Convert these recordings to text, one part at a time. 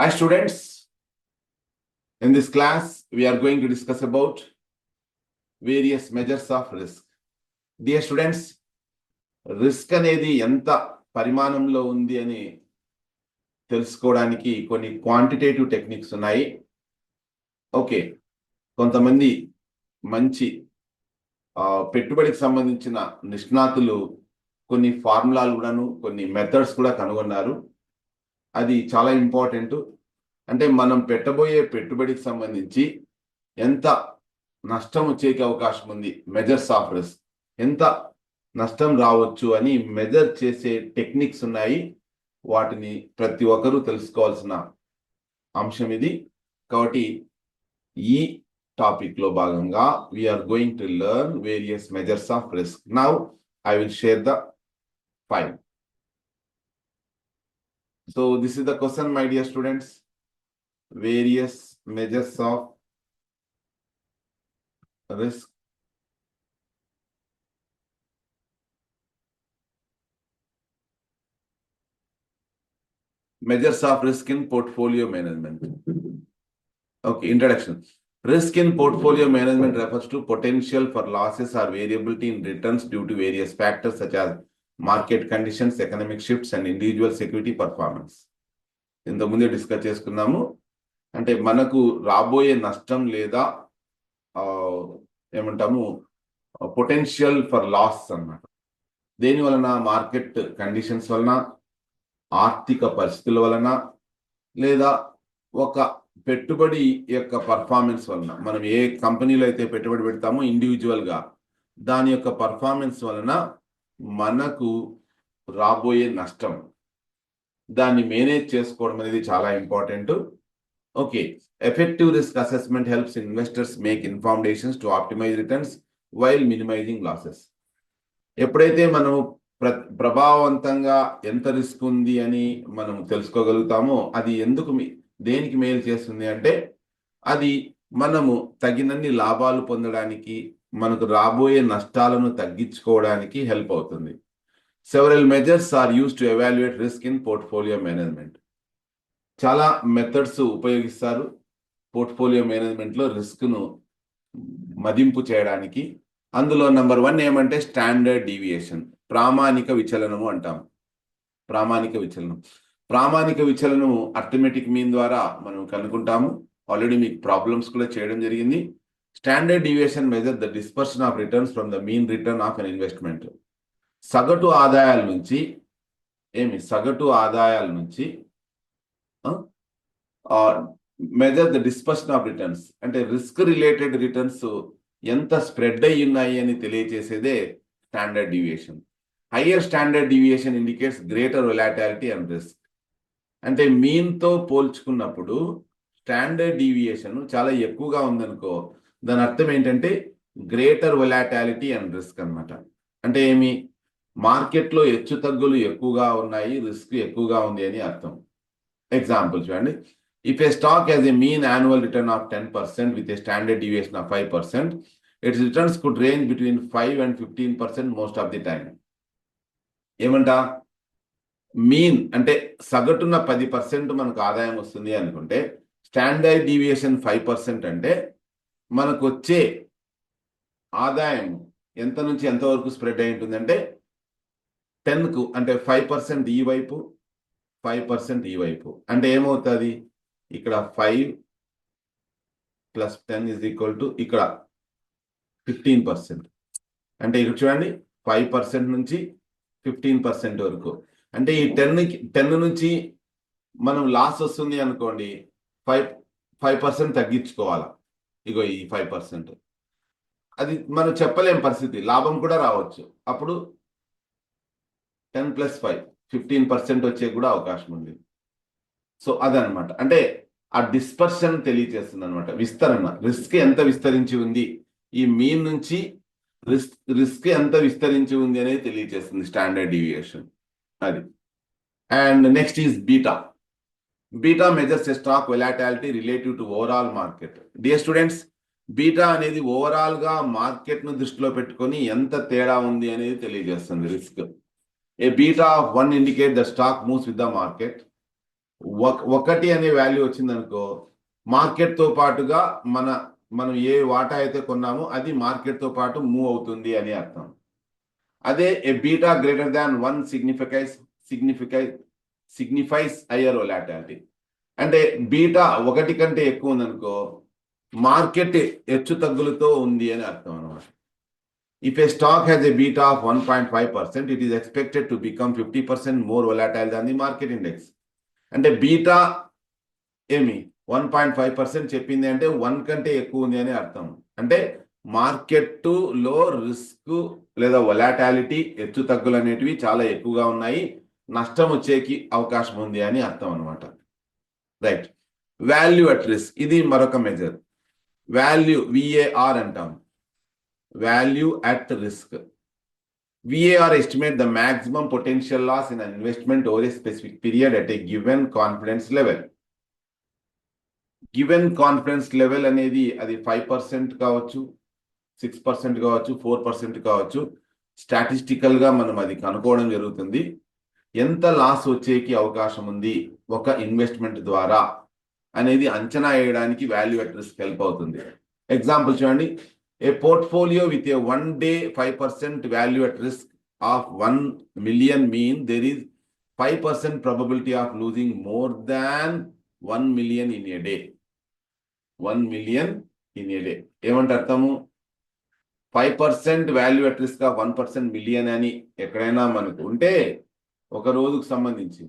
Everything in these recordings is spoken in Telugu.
Hi students, in this class we are going to discuss about various measures of risk. Dear students, risk అనేది ఎంత పరిమాణంలో ఉంది అని తెలుసుకోవడానికి కొన్ని క్వాంటిటేటివ్ టెక్నిక్స్ ఉన్నాయి. ఓకే, కొంతమంది మంచి పెట్టుబడికి సంబంధించిన నిష్ణాతులు కొన్ని ఫార్ములాలు కూడాను కొన్ని మెథడ్స్ కూడా కనుగొన్నారు. అది చాలా ఇంపార్టెంట్. అంటే మనం పెట్టబోయే పెట్టుబడికి సంబంధించి ఎంత నష్టం వచ్చేకి అవకాశం ఉంది, మెజర్స్ ఆఫ్ రిస్క్, ఎంత నష్టం రావచ్చు అని మెజర్ చేసే టెక్నిక్స్ ఉన్నాయి. వాటిని ప్రతి ఒక్కరూ తెలుసుకోవాల్సిన అంశం ఇది. కాబట్టి ఈ టాపిక్ లో భాగంగా we're going to learn various measures of risk. Now I will share the file. So this is the question, my dear students. Various measures of risk. Measures of risk in portfolio management. Okay, introduction. Risk in portfolio management refers to potential for losses or variability in returns due to various factors such as market conditions, economic shifts, and individual security performance. ఇంతకు ముందే డిస్కస్ చేసుకున్నాము. అంటే మనకు రాబోయే నష్టం లేదా ఏమంటాము పొటెన్షియల్ ఫర్ లాస్ అన్నమాట. దేని వలన? మార్కెట్ కండిషన్స్ వలన, ఆర్థిక పరిస్థితుల వలన, లేదా ఒక పెట్టుబడి యొక్క పర్ఫార్మెన్స్ వలన. మనం ఏ కంపెనీలో అయితే పెట్టుబడి పెడతామో ఇండివిజువల్ గా దాని యొక్క పర్ఫార్మెన్స్ వలన మనకు రాబోయే నష్టం, దాన్ని మేనేజ్ చేసుకోవడం అనేది చాలా important. Okay, effective risk assessment helps investors make informed decisions to optimise returns while minimising losses. ఎప్పుడైతే మనం ప్రభావవంతంగా ఎంత రిస్క్ ఉంది అని మనం తెలుసుకోగలుగుతామో అది దేనికి మేలు చేస్తుంది అంటే అది మనము తగినన్ని లాభాలు పొందడానికి, మనకు రాబోయే నష్టాలను తగ్గించుకోవడానికి హెల్ప్ అవుతుంది. Several measures are used to evaluate risk in portfolio management. చాలా మెథడ్స్ ఉపయోగిస్తారు పోర్ట్ఫోలియో మేనేజ్మెంట్ లో రిస్క్ ను మదింపు చేయడానికి. అందులో నెంబర్ 1 ఏమంటే స్టాండర్డ్ డీవియేషన్, ప్రామాణిక విచలనము అంటాం. ప్రామాణిక విచలనము అర్థమెటిక్ మీన్ ద్వారా మనం కనుక్కుంటాము. ఆల్రెడీ మీకు ప్రాబ్లమ్స్ కూడా చేయడం జరిగింది. Standard deviation measure the dispersion of returns from the mean return of an investment. సగటు ఆదాయాల నుంచి measure the dispersion of returns, అంటే రిస్క్ రిలేటెడ్ రిటర్న్స్ ఎంత స్ప్రెడ్ అయి ఉన్నాయి అని తెలియజేసేదే standard deviation. Higher standard deviation indicates greater volatility and risk. అంటే మీన్ తో పోల్చుకున్నప్పుడు స్టాండర్డ్ డీవియేషన్ చాలా ఎక్కువగా ఉందనుకో, దాని అర్థం ఏంటంటే గ్రేటర్ వొలాటిలిటీ అండ్ రిస్క్ అన్నమాట. అంటే మార్కెట్లో హెచ్చు తగ్గులు ఎక్కువగా ఉన్నాయి, రిస్క్ ఎక్కువగా ఉంది అని అర్థం. ఎగ్జాంపుల్ చూడండి. If A stock has a mean annual return of 10% with a standard deviation of 5%, it's returns could range between 5 and 15% most of the time. ఏమంట? మీన్ అంటే సగటున 10% మనకు ఆదాయం వస్తుంది అనుకుంటే, స్టాండర్డ్ డీవియేషన్ 5% అంటే మనకు వచ్చే ఆదాయం ఎంత నుంచి ఎంత వరకు స్ప్రెడ్ అయి ఉంటుందంటే 10కు, అంటే 5% ఈ వైపు, 5% ఈ వైపు. అంటే ఏమవుతుంది? ఇక్కడ 5 + 10 = ఇక్కడ 15%. అంటే ఇక్కడ చూడండి 5% నుంచి 15% వరకు. అంటే ఈ 10 నుంచి మనం లాస్ వస్తుంది అనుకోండి, 5% తగ్గించుకోవాలా. ఇగో ఈ 5%, అది మనం చెప్పలేం పరిస్థితి, లాభం కూడా రావచ్చు. అప్పుడు 10 + 5 15% వచ్చే కూడా అవకాశం ఉంది. సో అదనమాట. అంటే ఆ డిస్పర్షన్ తెలియజేస్తుంది అనమాట, విస్తరణ. రిస్క్ ఎంత విస్తరించి ఉంది, ఈ మీన్ నుంచి రిస్క్ ఎంత విస్తరించి ఉంది అనేది తెలియజేస్తుంది స్టాండర్డ్ డీవియేషన్. అది. And next is beta. Beta measures a stock volatility relative to overall market. Dear students, beta అనేది ఓవరాల్ గా మార్కెట్ ను దృష్టిలో పెట్టుకొని ఎంత తేడా ఉంది అనేది తెలియజేస్తుంది risk. A beta of 1 indicates the stock moves with the market. ఒకటి అనే వాల్యూ వచ్చింది అనుకో, మార్కెట్ తో పాటుగా మనం ఏ వాటా అయితే కొన్నామో అది మార్కెట్ తో పాటు మూవ్ అవుతుంది అని అర్థం. అదే a beta greater than 1 signifies higher volatility. అంటే బీటా ఒకటి కంటే ఎక్కువ ఉందనుకో మార్కెట్ హెచ్చు తగ్గులతో ఉంది అని అర్థం అనమాట. If a stock has a beta of 1.5%, it is expected to become 50% more volatile than the market index. అంటే బీటా ఏమి 1.5% చెప్పింది అంటే 1 కంటే ఎక్కువ ఉంది అని అర్థం. అంటే మార్కెట్ లో రిస్క్ లేదా వొలాటాలిటీ హెచ్చు తగ్గులు అనేటివి చాలా ఎక్కువగా ఉన్నాయి, నష్టం వచ్చేకి అవకాశం ఉంది అని అర్థం అనమాట. రైట్. వాల్యూ అట్ రిస్క్, ఇది మరొక మెజర్. వాల్యూ విఏఆర్ అంటాం, value at risk. VAR estimate the maximum potential loss in an investment over a specific period at a given confidence level. Given confidence level అనేది అది 5% కావచ్చు, 6% కావచ్చు, 4% కావచ్చు. స్టాటిస్టికల్ గా మనం అది కనుక్కోవడం జరుగుతుంది. ఎంత లాస్ వచ్చేకి అవకాశం ఉంది ఒక ఇన్వెస్ట్మెంట్ ద్వారా అనేది అంచనా వేయడానికి వాల్యూ అట్ రిస్క్ హెల్ప్ అవుతుంది. ఎగ్జాంపుల్ చూడండి, a portfolio with a 1 day 5% value at risk of 1 million mean there is 5% probability of losing more than 1 million in a day. 1 million in a day ఏమంటే అర్థము, 5% value at risk of 1% million అని ఎక్కడైనా మనకు ఉంటే ఒక రోజుకు సంబంధించి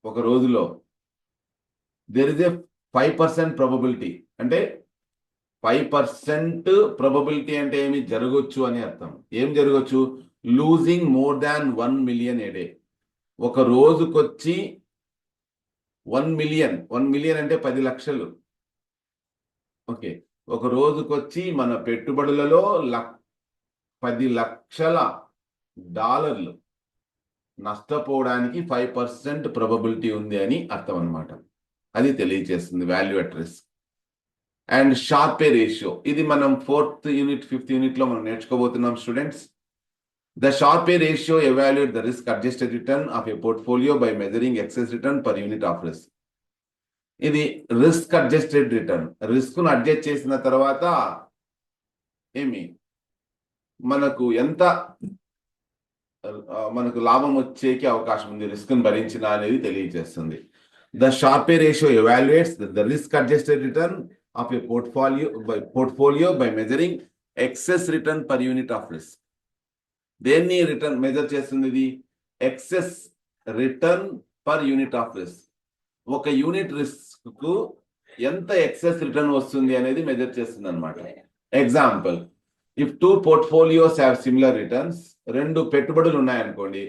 ఒక రోజులో దేర్ ఇస్ ఏ 5% ప్రాబబిలిటీ. అంటే 5% ప్రాబబిలిటీ అంటే ఏమి జరగవచ్చు అని అర్థం. ఏం జరగవచ్చు? లూజింగ్ మోర్ దాన్ 1 million ఏ డే. ఒక రోజుకొచ్చి 1 million అంటే 10 లక్షలు. ఓకే, ఒక రోజుకొచ్చి మన పెట్టుబడులలో 10 లక్షల డాలర్లు నష్టపోవడానికి 5% ప్రాబబిలిటీ ఉంది అని అర్థం అనమాట. అది తెలియజేస్తుంది value at risk. And Sharpe ratio, ఇది మనం 4th యూనిట్ 5th యూనిట్ లో మనం నేర్చుకోబోతున్నాం students. The Sharpe ratio evaluate the risk adjusted return of a portfolio by measuring excess return per unit of risk. ఇది రిస్క్ అడ్జస్టెడ్ రిటర్న్, రిస్క్ ను అడ్జస్ట్ చేసిన తర్వాత ఏమి మనకు ఎంత మనకు లాభం వచ్చేకి అవకాశం ఉంది రిస్క్ ను భరించిన అనేది తెలియజేస్తుంది. The Sharpe ratio evaluates the risk adjusted return of a portfolio by measuring excess return per unit of risk. దేన్ని రిటర్న్ మెజర్ చేస్తుంది? ఇది excess return per unit of risk. ఒక యూనిట్ రిస్క్ కు ఎంత ఎక్సెస్ రిటర్న్ వస్తుంది అనేది మెజర్ చేస్తుంది అనమాట. Example, if 2 portfolios have similar returns, 2 పెట్టుబడులు ఉన్నాయనుకోండి,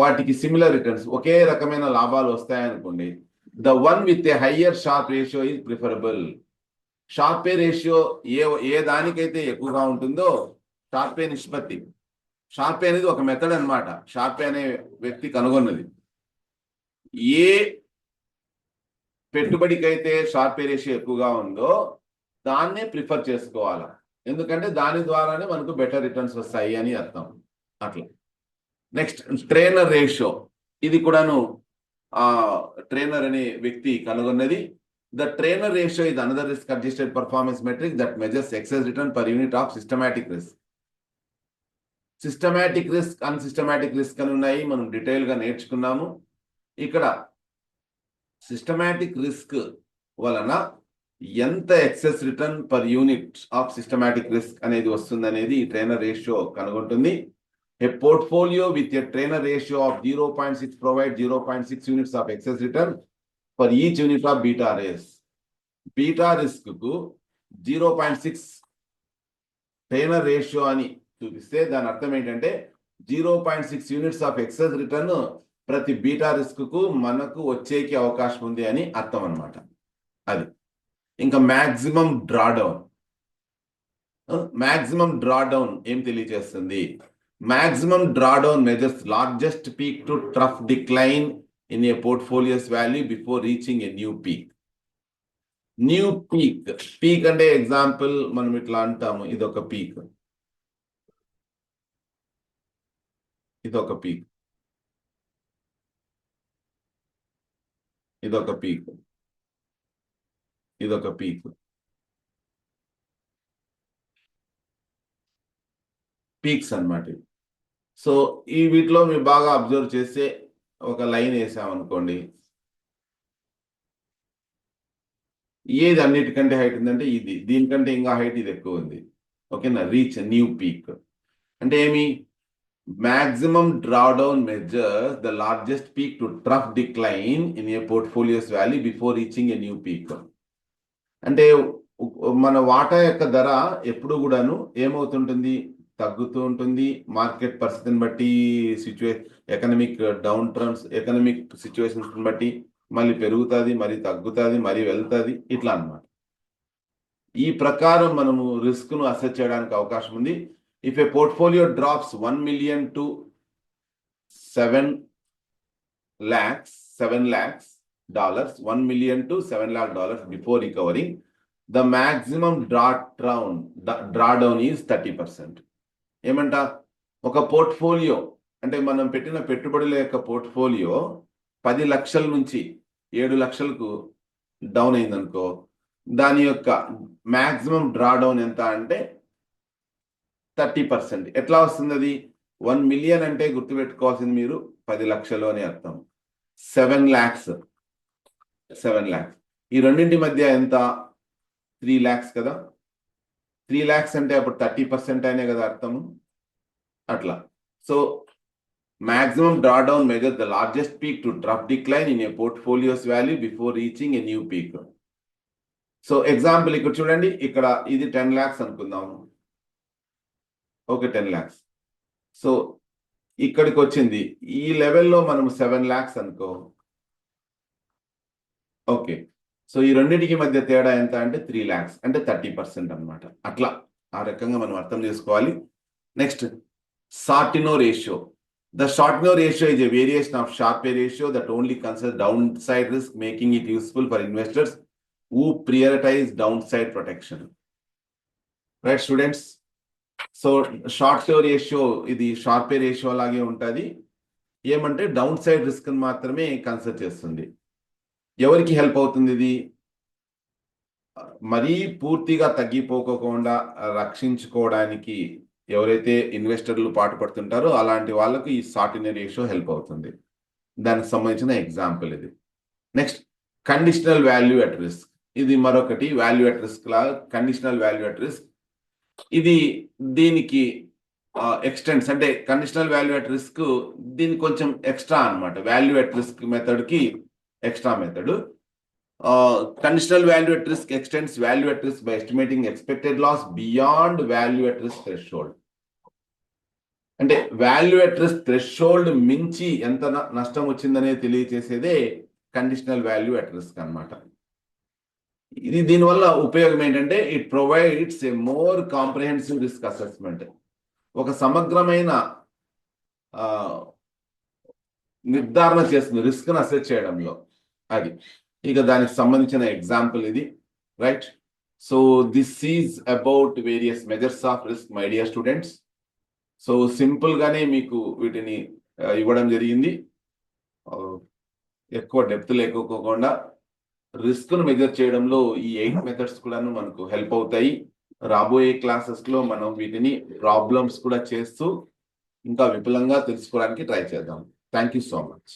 వాటికి సిమిలర్ రిటర్న్స్ ఒకే రకమైన లాభాలు వస్తాయనుకోండి, the one with a higher Sharpe ratio is preferable. Sharpe ratio ఏ దానికైతే ఎక్కువగా ఉంటుందో షార్పే నిష్పత్తి. షార్పే అనేది ఒక మెథడ్ అనమాట, షార్పే అనే వ్యక్తి కనుగొన్నది. ఏ పెట్టుబడికైతే షార్పే రేషియో ఎక్కువగా ఉందో దాన్నే ప్రిఫర్ చేసుకోవాలా, ఎందుకంటే దాని ద్వారానే మనకు బెటర్ రిటర్న్స్ వస్తాయి అని అర్థం. అట్లా. నెక్స్ట్ ట్రైనర్ రేషియో, ఇది కూడాను ట్రైనర్ అనే వ్యక్తి కనుగొన్నది. ద ట్రైనర్ రేషియో ఇది another risk adjusted performance metric that measures excess return per unit of systematic risk. Systematic risk, unsystematic risk అని ఉన్నాయి, మనం డీటెయిల్ గా నేర్చుకున్నాము. ఇక్కడ సిస్టమాటిక్ రిస్క్ వలన ఎంత excess return per unit of systematic risk అనేది వస్తుంది అనేది ఈ ట్రైనర్ రేషియో కనుగొంటుంది. A portfolio with a Treynor ratio of 0.6 provide 0.6 units of excess return for each unit of beta risk. Beta risk కు 0.6 ట్రైనర్ రేషియో అని చూపిస్తే దాని అర్థం ఏంటంటే 0.6 యూనిట్స్ ఆఫ్ ఎక్సెస్ రిటర్న్ ప్రతి బీటా రిస్క్ కు మనకు వచ్చేకి అవకాశం ఉంది అని అర్థం అనమాట. అది ఇంకా మ్యాక్సిమం డ్రాడౌన్ ఏం తెలియజేస్తుంది? Maximum drawdown measures largest peak to trough decline in a portfolios value before reaching a new peak. New peak అంటే ఎగ్జాంపుల్ మనం ఇట్లా అంటాము, ఇదొక పీక్, ఇదొక పీక్, ఇదొక పీక్, ఇదొక పీక్, పీక్స్ అన్నమాట. సో ఈ వీటిలో మీరు బాగా అబ్జర్వ్ చేస్తే ఒక లైన్ వేసామనుకోండి, ఏది అన్నిటికంటే హైట్ ఉందంటే ఇది, దీనికంటే ఇంకా హైట్ ఇది ఎక్కువ ఉంది. ఓకేనా, రీచ్ న్యూ పీక్ అంటే ఏమి, maximum drawdown measures the largest peak to trough decline in a portfolio's value before reaching a new peak. అంటే మన వాటా యొక్క ధర ఎప్పుడు కూడాను ఏమవుతుంటుంది, తగ్గుతూ ఉంటుంది. మార్కెట్ పరిస్థితిని బట్టి, economic down trends, economic situations బట్టి మళ్ళీ పెరుగుతుంది, మరి తగ్గుతుంది, మరి వెళ్తుంది, ఇట్లా అన్నమాట. ఈ ప్రకారం మనము రిస్క్ ను అసెస్ చేయడానికి అవకాశం ఉంది. If a portfolio drops 1 million to 7 lakhs dollars, 1 million to 7 lakh dollars before recovering, the maximum drawdown is 30%. ఏమంట, ఒక పోర్ట్ఫోలియో అంటే మనం పెట్టిన పెట్టుబడుల యొక్క పోర్ట్ఫోలియో 10 లక్షల నుంచి 7 లక్షలకు డౌన్ అయిందనుకో, దాని యొక్క మాక్సిమం డ్రాడౌన్ ఎంత అంటే 30%. ఎట్లా వస్తుంది అది? 1 million అంటే గుర్తుపెట్టుకోవాల్సింది మీరు 10 లక్షలు అని అర్థం. 7 lakhs, ఈ రెండింటి మధ్య ఎంత? 3 lakhs కదా. 3 lakhs అంటే అప్పుడు 30% అనే కదా అర్థము. అట్లా. So maximum drawdown measures the largest peak to trough decline in a portfolio's value before reaching a new peak. So example ఇక్కడ చూడండి, ఇక్కడ ఇది 10 lakhs అనుకుందాము. Okay, 10 lakhs. సో ఇక్కడికి వచ్చింది, ఈ లెవెల్లో మనం 7 lakhs అనుకో. ఓకే, సో ఈ రెండింటికి మధ్య తేడా ఎంత అంటే 3 lakhs, అంటే 30% అన్నమాట. అట్లా ఆ రకంగా మనం అర్థం చేసుకోవాలి. Next, Sortino ratio. The Shortino ratio is a variation of Sharpe ratio that only considers downside risk, making it useful for investors who prioritize downside protection. Right, students? So Shortino ratio ఇది షార్పే రేషియో లాగే ఉంటుంది. ఏమంటే డౌన్ సైడ్ రిస్క్ మాత్రమే కన్సిడర్ చేస్తుంది. ఎవరికి హెల్ప్ అవుతుంది ఇది? మరీ పూర్తిగా తగ్గిపోకుండా రక్షించుకోవడానికి ఎవరైతే ఇన్వెస్టర్లు పాటుపడుతుంటారో అలాంటి వాళ్ళకు ఈ షార్టినో రేషియో హెల్ప్ అవుతుంది. దానికి సంబంధించిన ఎగ్జాంపుల్ ఇది. Next, conditional value at risk. ఇది మరొకటి value at risk law, conditional value at risk. ఇది దీనికి ఎక్స్టెండ్స్, అంటే కండిషనల్ వాల్యూ అట్ రిస్క్ దీనికి కొంచెం ఎక్స్ట్రా అన్నమాట. వాల్యూ అట్ రిస్క్ మెథడ్ కి extra method. Conditional value at risk extends value at risk by estimating expected loss beyond value at risk threshold. అంటే వాల్యూ అట్ రిస్క్ థ్రెషోల్డ్ మించి ఎంత నష్టం వచ్చిందనే తెలియజేసేదే కండిషనల్ వాల్యూ అట్ రిస్క్ అన్నమాట. ఇది దీనివల్ల ఉపయోగం ఏంటంటే it provides A more comprehensive risk assessment. ఒక సమగ్రమైన నిర్ధారణ చేస్తుంది రిస్క్ ను అసెస్ చేయడంలో. అది ఇక దానికి సంబంధించిన ఎగ్జాంపుల్ ఇది. Right, so this is about various measures of risk my dear students. So simple గానే మీకు వీటిని ఇవ్వడం జరిగింది. ఎక్కువ డెప్త్ లేకపోకుండా రిస్క్ ను మెజర్ చేయడంలో ఈ 8 మెథడ్స్ కూడాను మనకు హెల్ప్ అవుతాయి. రాబోయే క్లాసెస్ లో మనం వీటిని ప్రాబ్లమ్స్ కూడా చేస్తూ ఇంకా విపులంగా తెలుసుకోవడానికి ట్రై చేద్దాం. Thank you so much.